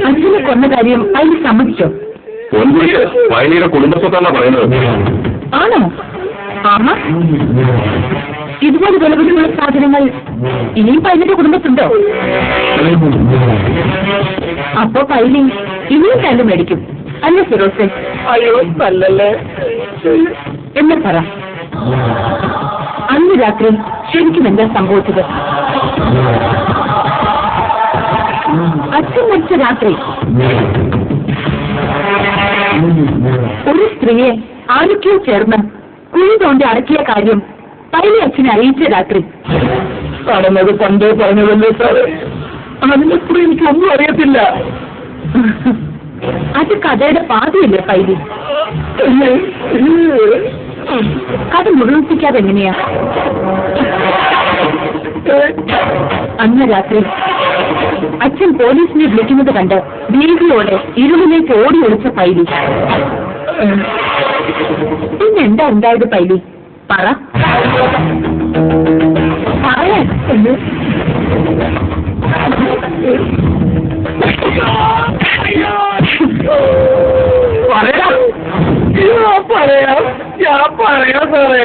അച്ഛനെ കൊന്ന കാര്യം അതിന് സമ്മതിച്ചോ? വയലിയുടെ കുടുംബസ്വത്താണ് പറയുന്നത്. ആണോ? ആഹാ, ഇതുപോലെ വിലപിടിയുള്ള സാധനങ്ങൾ ഇനിയും പൈലിന്റെ കുടുംബത്തുണ്ടോ? അപ്പൊ പൈലി ഇനിയും കണ്ടു മേടിക്കും അല്ലേ ഫിറോസെ? അയ്യോ നല്ലല്ലേ. എന്ന് പറ, അന്ന് രാത്രി ശരിക്കും എന്താ സംഭവിച്ചത്? അച്ഛൻ മരിച്ച രാത്രി ഒരു സ്ത്രീയെ ആരൊക്കെയോ ചേർന്ന് കുഴി തോണ്ടി അടക്കിയ കാര്യം പൈലി അച്ഛനെ അറിയിച്ച രാത്രി. ആണെന്നത് പണ്ടേ പറഞ്ഞതല്ലേ സാറേ, അതിനെക്കുറി എനിക്കൊന്നും അറിയത്തില്ല. അത് കഥയുടെ പാതിയല്ലേ പൈലി? കഥ മുഴുവിപ്പിക്കാതെ എങ്ങനെയാ? അന്ന് രാത്രി അച്ഛൻ പോലീസിനെ വിളിക്കുന്നത് കണ്ട് ഭീതിയോടെ ഇരുളിലേക്ക് ഓടി ഒളിച്ച പൈലി. പിന്നെന്താ ഉണ്ടായത് പൈലി? പറ. പറയാം സാറേ.